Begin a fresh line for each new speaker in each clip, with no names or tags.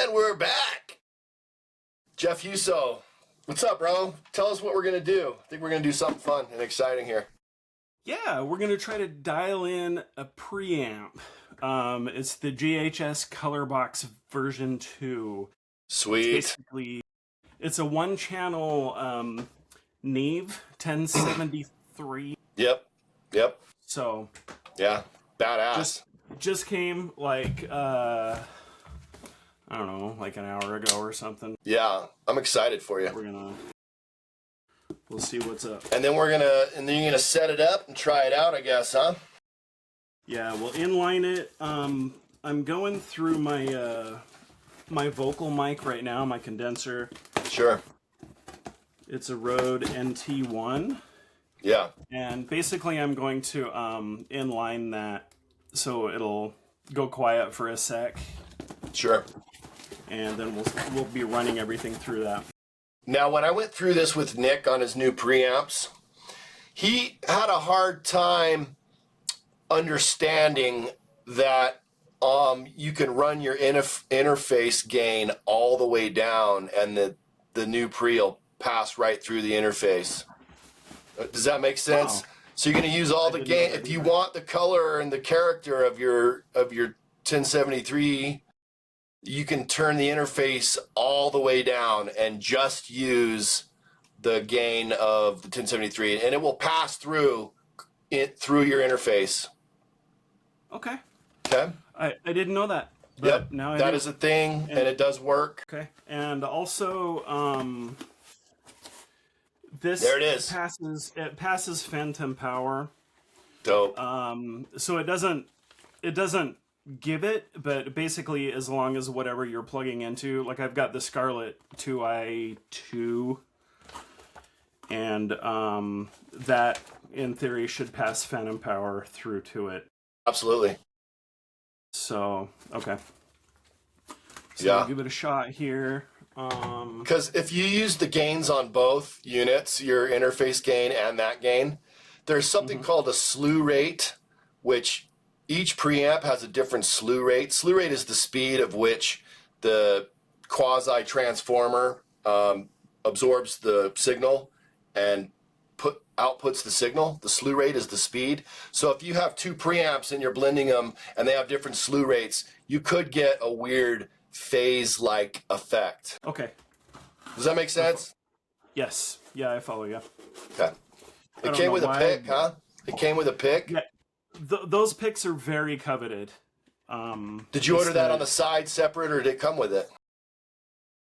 And we're back. Jeff Huso, what's up, bro? Tell us what we're going to do. I think we're going to do something fun and exciting here.
Yeah, we're going to try to dial in a preamp. It's the GHS Colorbox version 2.
Sweet.
It's a one-channel Neve 1073.
Yep.
So,
yeah, badass.
Just came like I don't know, like an hour ago or something.
Yeah, I'm excited for you.
We'll see what's up.
And then then you're gonna set it up and try it out, I guess, huh?
Yeah, we'll inline it. I'm going through my my vocal mic right now, my condenser.
Sure.
It's a Rode NT1.
Yeah.
And basically I'm going to inline that so it'll go quiet for a sec.
Sure.
And then we'll be running everything through that.
Now, when I went through this with Nick on his new preamps, he had a hard time understanding that you can run your interface gain all the way down and the new pre will pass right through the interface. Does that make sense? Wow. So you're going to use all the gain. If you want the color and the character of your 1073, you can turn the interface all the way down and just use the gain of the 1073, and it will pass through through your interface.
Okay.
Okay.
I didn't know that.
Yep. Now that is a thing, and it does work.
Okay. And also, this
there it is.
It passes phantom power.
Dope.
So it doesn't give it, but basically as long as whatever you're plugging into, like I've got the Scarlett 2i2, and that in theory should pass phantom power through to it.
Absolutely.
So okay. So
yeah,
we'll give it a shot here.
Because if you use the gains on both units, your interface gain and that gain, there's something called a slew rate, which each preamp has a different slew rate. Slew rate is the speed of which the quasi-transformer absorbs the signal and outputs the signal. The slew rate is the speed. So if you have two preamps and you're blending them and they have different slew rates, you could get a weird phase-like effect.
Okay.
Does that make sense?
Yes. Yeah, I follow you.
Okay. It came with a pick, huh? It came with a pick?
Yeah. Those picks are very coveted.
Did you order that on the side separate, or did it come with it?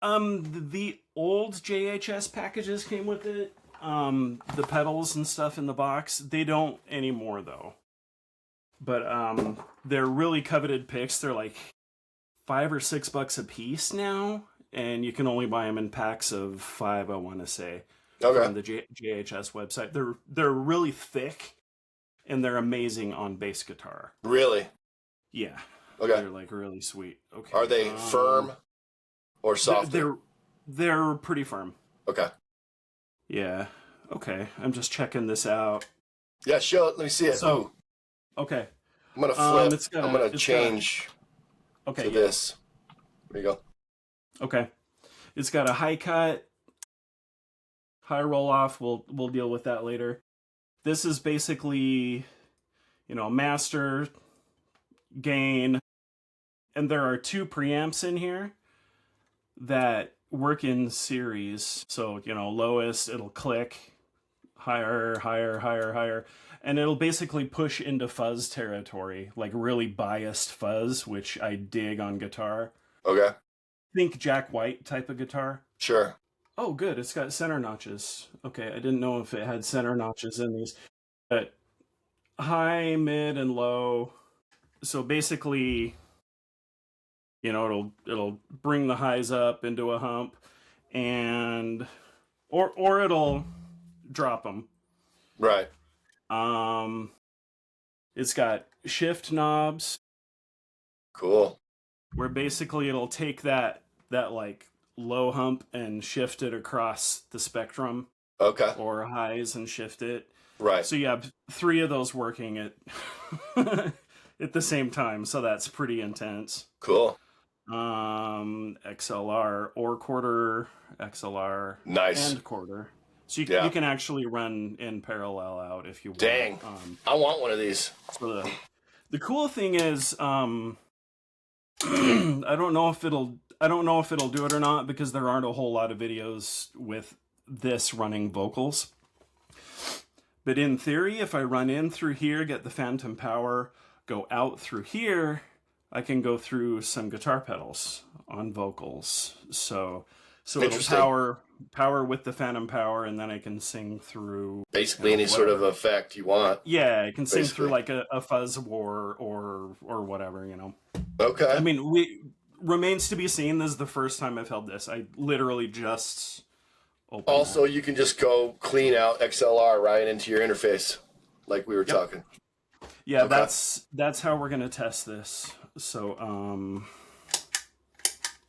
The old JHS packages came with it. The pedals and stuff in the box, they don't anymore though. But they're really coveted picks. They're like $5 or $6 a piece now, and you can only buy them in packs of 5, I want to say.
Okay.
From the JHS website. They're really thick. And they're amazing on bass guitar.
Really?
Yeah.
Okay.
They're like really sweet. Okay.
Are they firm or soft?
They're pretty firm.
Okay.
Yeah. Okay. I'm just checking this out.
Yeah, show it. Let me see it.
So, okay.
I'm gonna flip. I'm gonna change to this. There you go.
Okay. It's got a high cut, high roll off. We'll deal with that later. This is basically, master, gain, and there are two preamps in here that work in series. So, lowest, it'll click, higher, higher, higher, higher, and it'll basically push into fuzz territory, like really biased fuzz, which I dig on guitar.
Okay.
Think Jack White type of guitar.
Sure.
Oh, good. It's got center notches. Okay, I didn't know if it had center notches in these. But high, mid, and low. So basically, it'll bring the highs up into a hump, and or it'll drop them.
Right.
It's got shift knobs.
Cool.
Where basically it'll take that like low hump and shift it across the spectrum.
Okay.
Or highs and shift it.
Right.
So you have 3 of those working at at the same time, so that's pretty intense.
Cool.
And XLR or quarter XLR
Nice.
and quarter. So
Yeah.
you can actually run in parallel out if you want.
Dang. I want one of these.
So the cool thing is, I don't know if it'll do it or not, because there aren't a whole lot of videos with this running vocals. But in theory, if I run in through here, get the phantom power, go out through here, I can go through some guitar pedals on vocals. So it'll power with the phantom power, and then I can sing through
basically any sort of effect you want.
Yeah, I can sing through like a fuzz war or whatever, you know.
Okay.
I mean, remains to be seen. This is the first time I've held this. I literally just opened
Also, you can just go clean out XLR right into your interface, like we were talking.
Yeah, okay. That's how we're gonna test this. So,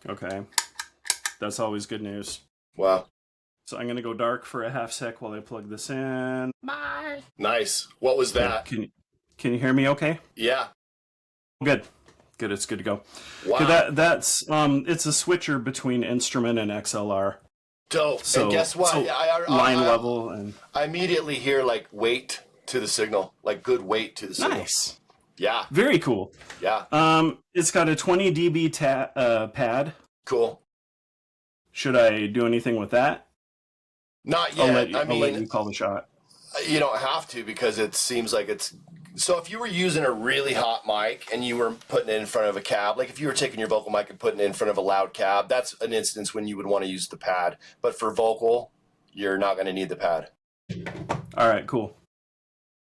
okay, that's always good news.
Wow.
So I'm gonna go dark for a half sec while I plug this in.
Bye. Nice. What was that?
Can you hear me? Okay.
Yeah.
Good. Good. It's good to go.
Wow.
That's it's a switcher between instrument and XLR.
Dope. So, and guess what?
So line level, and
I immediately hear like weight to the signal, like good weight to the signal.
Nice.
Yeah.
Very cool.
Yeah.
It's got a 20 dB pad.
Cool.
Should I do anything with that?
Not yet.
I'll let you call the shot.
You don't have to, because it seems like it's... So if you were using a really hot mic and you were putting it in front of a cab, like if you were taking your vocal mic and putting it in front of a loud cab, that's an instance when you would want to use the pad. But for vocal, you're not going to need the pad.
All right, cool.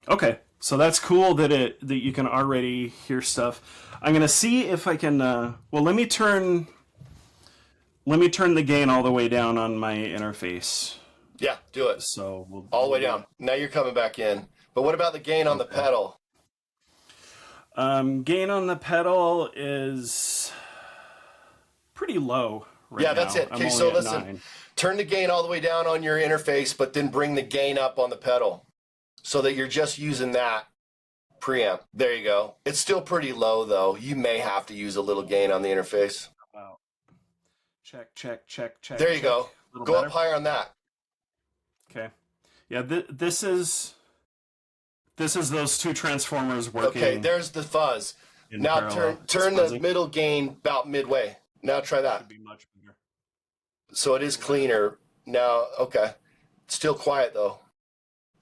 Okay, so that's cool that you can already hear stuff. I'm going to see if I can... well, let me turn the gain all the way down on my interface.
Yeah, do it.
So we'll
all the way down. Now you're coming back in. But what about the gain on the pedal?
Gain on the pedal is pretty low right now.
That's it. Okay, so listen. Turn the gain all the way down on your interface, but then bring the gain up on the pedal so that you're just using that preamp. There you go. It's still pretty low, though. You may have to use a little gain on the interface.
Wow. Check, check, check, check.
There you go. Go up higher on that.
Okay. Yeah, this is those two transformers working.
Okay, there's the fuzz. Now turn the middle gain about midway. Now try that.
Should be much better.
So it is cleaner. Now, okay. Still quiet though.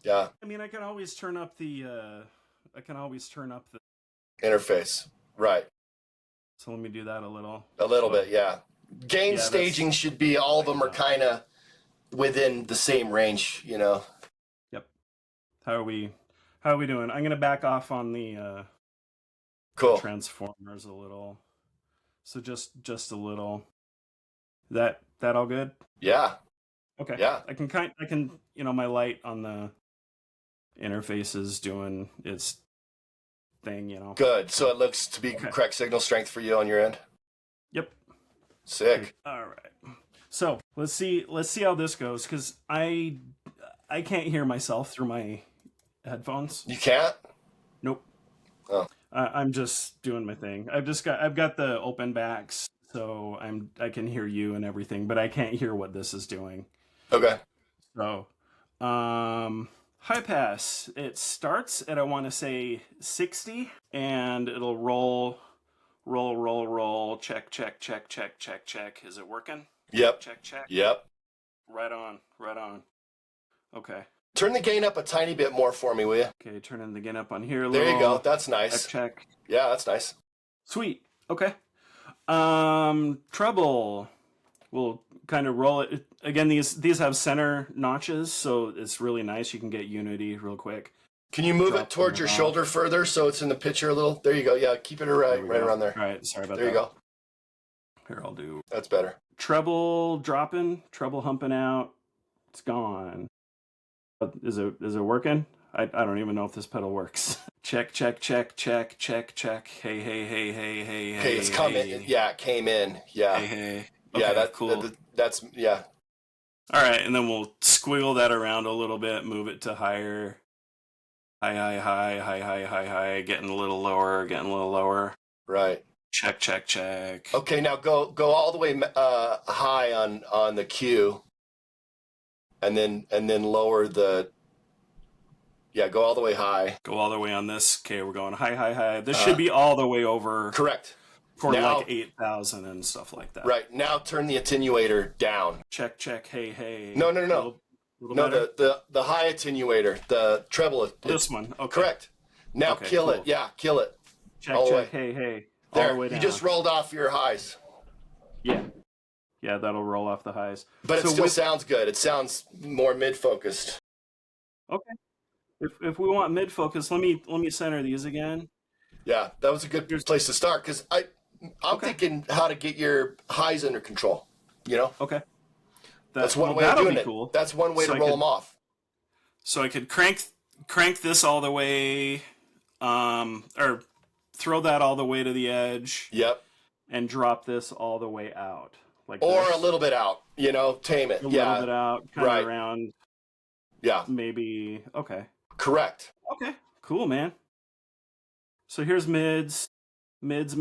Yeah.
I mean, I can always turn up the
interface. Right.
So let me do that a little.
A little bit, yeah. Gain staging should be, all of them are kind of within the same range, you know.
Yep. How are we doing? I'm going to back off on the
cool
transformers a little. So just a little. That all good?
Yeah.
Okay.
Yeah.
I can my light on the interface is doing its thing, you know.
Good. So it looks to be correct signal strength for you on your end?
Yep.
Sick.
All right. So let's see how this goes, because I can't hear myself through my headphones.
You can't?
Nope.
Oh.
I'm just doing my thing. I've got the open backs, so I can hear you and everything, but I can't hear what this is doing.
Okay.
So, high pass. It starts at, I want to say 60, and it'll roll. Check. Is it working?
Yep.
Check.
Yep.
Right on. Okay.
Turn the gain up a tiny bit more for me, will you?
Okay, turning the gain up on here a
little.
There
you go. That's nice.
Check.
Yeah, that's nice.
Sweet. Okay. Treble. We'll kind of roll it. Again, these have center notches, so it's really nice. You can get unity real quick.
Can you move it towards your shoulder further so it's in the picture a little? There you go. Yeah, keep it right around there.
All right, sorry about that.
There you go.
Here, I'll do.
That's better.
Treble dropping, treble humping out. It's gone. Is it working? I don't even know if this pedal works. Check. Hey.
Okay, it's coming. Yeah, it came in. Yeah.
Hey.
Okay, yeah,
that's cool.
That's yeah.
All right, and then we'll squiggle that around a little bit, move it to higher. High, getting a little lower.
Right.
Check, check, check.
Okay, now go all the way high on the Q, and then lower the. Yeah, go all the way high.
Go all the way on this. Okay, we're going high, high, high. This should be all the way over.
Correct.
For
now,
like 8,000 and stuff like that.
Right. Now turn the attenuator down.
Check, check, hey, hey.
No.
Little
No,
better?
the high attenuator, the treble.
This one. Okay.
Correct. Now
Okay,
kill
cool.
it. Yeah, kill it.
Check,
all the
check,
way.
hey, hey.
There,
all the way down.
You just rolled off your highs.
Yeah. Yeah, that'll roll off the highs.
But it still sounds good. It sounds more mid-focused.
Okay. If we want mid-focus, let me center these again.
Yeah, that was a good place to start because I'm thinking how to get your highs under control. You know?
Okay.
That's one way of doing it. Cool. That's one way to roll them off.
So I could crank this all the way, or throw that all the way to the edge.
Yep.
And drop this all the way out, like
or
this.
A little bit out. You know, tame it.
A little bit out, kind of around.
Yeah.
Maybe. Okay.
Correct.
Okay. Cool, man. So here's mids. Mids.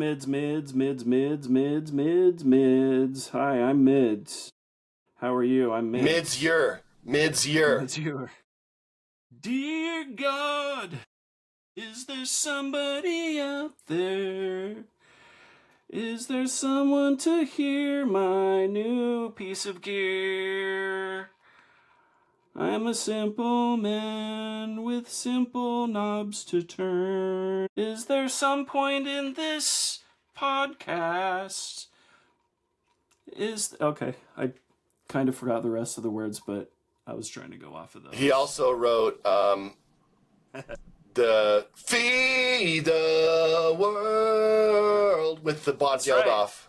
Hi, I'm mids. How are you? I'm mids.
Mids.
Dear God, is there somebody out there? Is there someone to hear my new piece of gear? I'm a simple man with simple knobs to turn. Is there some point in this podcast? Okay, I kind of forgot the rest of the words, but I was trying to go off of those.
He also wrote the Feed the World with the Bob Geldof.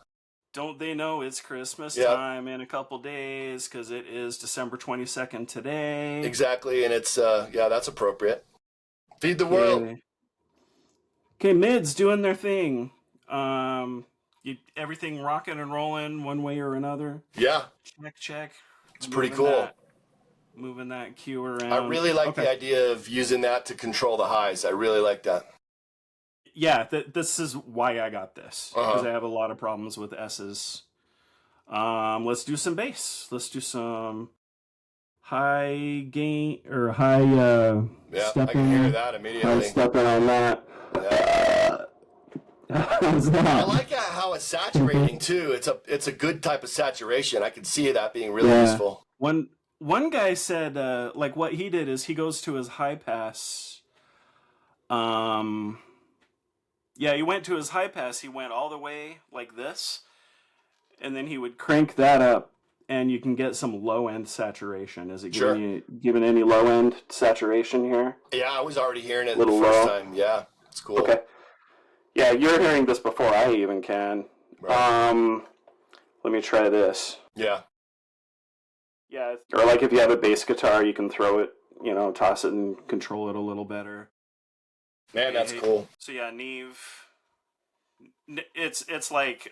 Don't they know it's Christmas time in a couple days because it is December 22nd today.
Exactly, and it's, that's appropriate. Feed the world.
Okay, mids doing their thing. Everything rocking and rolling one way or another.
Yeah.
Check.
It's pretty cool.
Moving that cue around.
I really like the idea of using that to control the highs. I really like that.
Yeah, this is why I got this. Because I have a lot of problems with S's. Let's do some bass. Let's do some high gain or high
stepping. I can hear that immediately.
High stepping on that.
Yeah. I like how it's saturating too. It's a good type of saturation. I can see that being really useful.
One guy said like what he did is he goes to his high pass. Yeah, he went to his high pass. He went all the way like this, and then he would crank that up, and you can get some low end saturation. Is it giving any low end saturation here?
Yeah, I was already hearing it the first time. Yeah, it's cool.
Okay. Yeah, you're hearing this before I even can. Right. Let me try this.
Yeah.
Yeah. Or like if you have a bass guitar, you can throw it, toss it and control it a little better.
Man, that's cool.
So yeah, Neve. It's like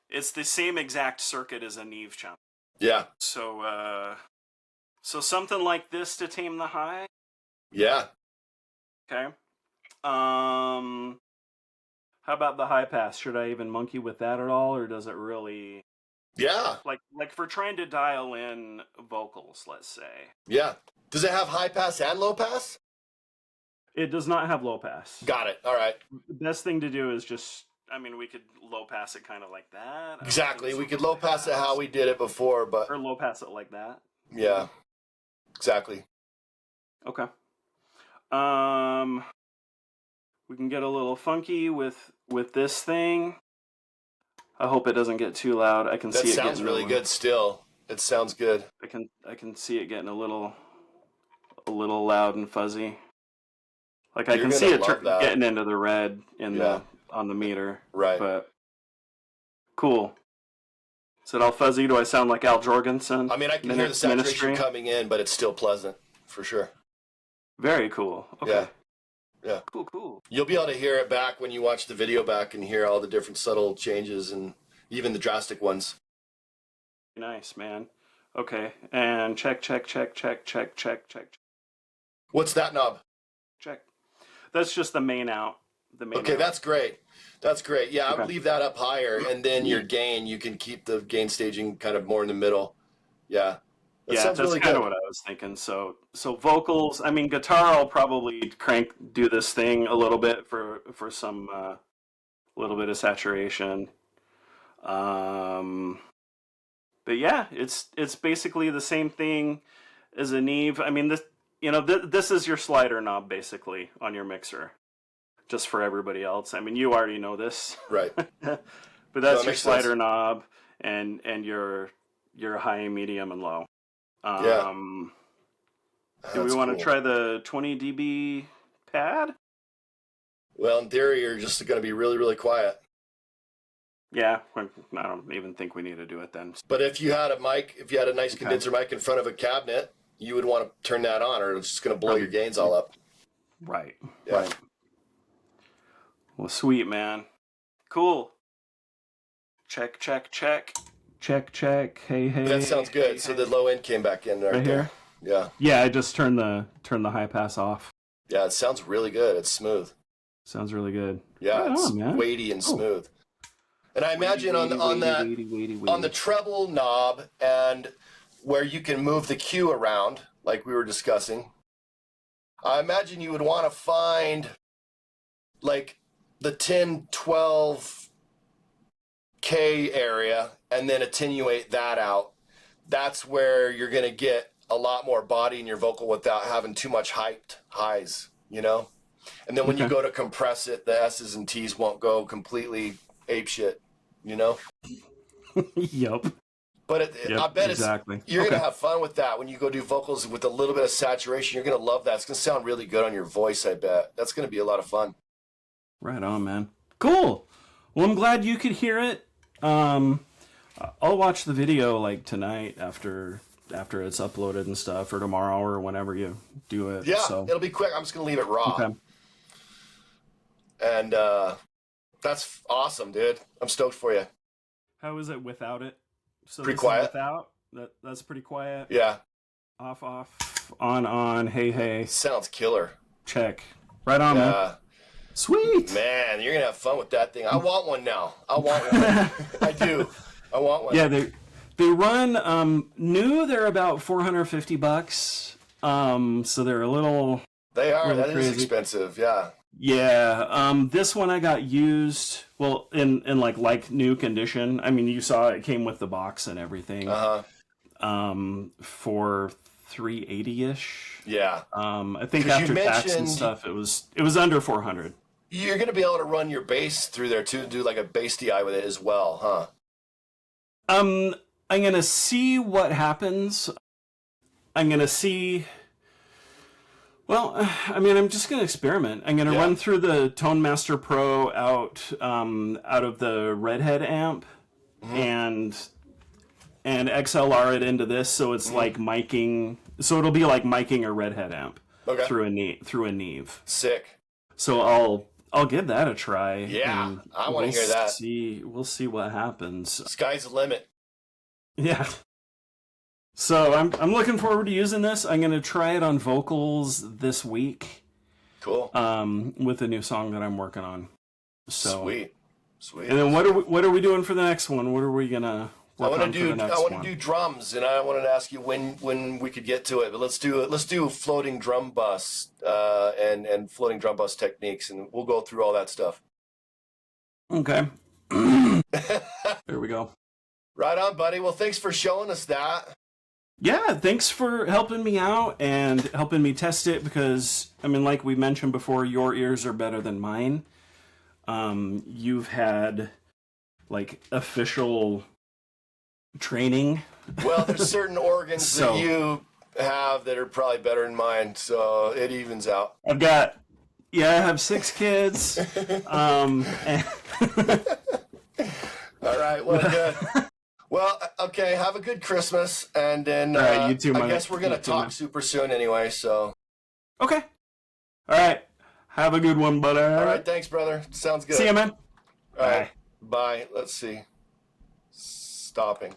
it's the same exact circuit as a Neve channel.
Yeah.
So something like this to tame the high.
Yeah.
Okay. How about the high pass? Should I even monkey with that at all, or does it really?
Yeah.
Like if we're trying to dial in vocals, let's say.
Yeah. Does it have high pass and low pass?
It does not have low pass.
Got it. All right.
The best thing to do is we could low pass it kind of like that.
Exactly. We could low pass it how we did it before, but...
Or low pass it like that.
Yeah. Exactly.
Okay. We can get a little funky with this thing. I hope it doesn't get too loud. I can see it. That sounds
really good still. It sounds good.
I can see it getting a little loud and fuzzy. Like I can see it getting into the red on the meter.
Right.
But cool. Is it all fuzzy? Do I sound like Al Jorgensen?
I mean, I can hear the saturation coming in, but it's still pleasant for sure.
Very cool. Okay.
Yeah.
Cool.
You'll be able to hear it back when you watch the video back and hear all the different subtle changes and even the drastic ones.
Nice, man. Okay. And check.
What's that knob?
Check. That's just the main out.
Okay, that's great. That's great. Yeah, I would
Okay.
leave that up higher, and then your gain, you can keep the gain staging kind of more in the middle. Yeah, that
Yeah,
sounds
that's
really
kind of
good.
what I was thinking. So vocals, I mean, guitar, I'll probably do this thing a little bit for some little bit of saturation. Um, but yeah, it's basically the same thing as a Neve. I mean, this is your slider knob basically on your mixer. Just for everybody else. I mean, you already know this,
Right.
but
No,
that's
that
your
makes sense.
slider knob and your high, medium, and low.
Yeah,
Um, do we
that's
want to
cool.
try the 20 dB pad?
Well, in theory, you're just going to be really, really quiet.
Yeah, I don't even think we need to do it then.
But if you had a mic, if you had a nice
Okay.
condenser mic in front of a cabinet, you would want to turn that on, or it's just going to blow your gains all up.
Right.
Yeah.
Right. Well, sweet, man. Cool. Check, check, check. Check, check. Hey, hey.
That sounds good.
Hey,
So
hey.
the low end came back in right
Right
there.
here?
Yeah.
Yeah, I just turned the high pass off.
Yeah, it sounds really good. It's smooth.
Sounds really good.
Yeah,
Right
it's
on, man.
weighty and
Cool.
smooth. And I imagine on the treble knob and where you can move the Q around, like we were discussing, I imagine you would want to find like the 10, 12K area and then attenuate that out. That's where you're going to get a lot more body in your vocal without having too much highs, you know? And then when you
Okay.
go to compress it, the S's and T's won't go completely apeshit, you know?
Yup.
But
Yep,
I bet
exactly.
you're
Okay.
going to have fun with that when you go do vocals with a little bit of saturation. You're going to love that. It's going to sound really good on your voice, I bet. That's going to be a lot of fun.
Right on, man. Cool. Well, I'm glad you could hear it. I'll watch the video like tonight after it's uploaded and stuff, or tomorrow, or whenever you do it.
Yeah,
So
it'll be quick. I'm just going to leave it raw.
okay.
And that's awesome, dude. I'm stoked for you.
How is it without it? So
Pretty
this
quiet.
is without. That's pretty quiet.
Yeah.
Off, on. Hey, hey.
Sounds killer.
Check. Right on, man. Sweet.
Man, you're going to have fun with that thing. I want one now. I want one. I do. I want one.
Yeah, they run new. They're about $450. So they're a little.
They are.
Really
That is
crazy.
expensive. Yeah.
Yeah. This one I got used. Well, in like new condition. I mean, you saw it came with the box and everything. For $380-ish.
Yeah.
I think
'Cause you
after tax and
mentioned-
stuff, it was under 400.
You're going to be able to run your bass through there too, do like a bass DI with it as well, huh?
I'm gonna see what happens. I'm gonna see. Well, I mean, I'm just gonna experiment. I'm gonna run through the Tone Master Pro out of the Redhead amp, and XLR it into this, so it's like miking. So it'll be like miking a Redhead amp through a Neve.
Sick.
So I'll give that a try.
Yeah,
and
I want to hear that.
We'll see what happens.
Sky's the limit.
Yeah. So I'm looking forward to using this. I'm gonna try it on vocals this week.
Cool.
With the new song that I'm working on. So
Sweet.
And then what are we doing for the next one? What are we gonna work on for the next one?
I want to do drums, and I wanted to ask you when we could get to it. But let's do floating drum bus and floating drum bus techniques, and we'll go through all that stuff.
Okay. There we go.
Right on, buddy. Well, thanks for showing us that.
Yeah, thanks for helping me out and helping me test it, because I mean, like we mentioned before, your ears are better than mine. You've had like official training.
Well, there's certain organs that you have that are probably better than mine, so it evens out.
I have 6 kids.
All right, well, good. Well, okay, have a good Christmas, and then
all right, you too,
I guess we're going to talk super soon anyway, so.
Okay. All right. Have a good one, buddy.
All right, thanks, brother. Sounds good.
See you, man.
All right, bye. Let's see. Stopping.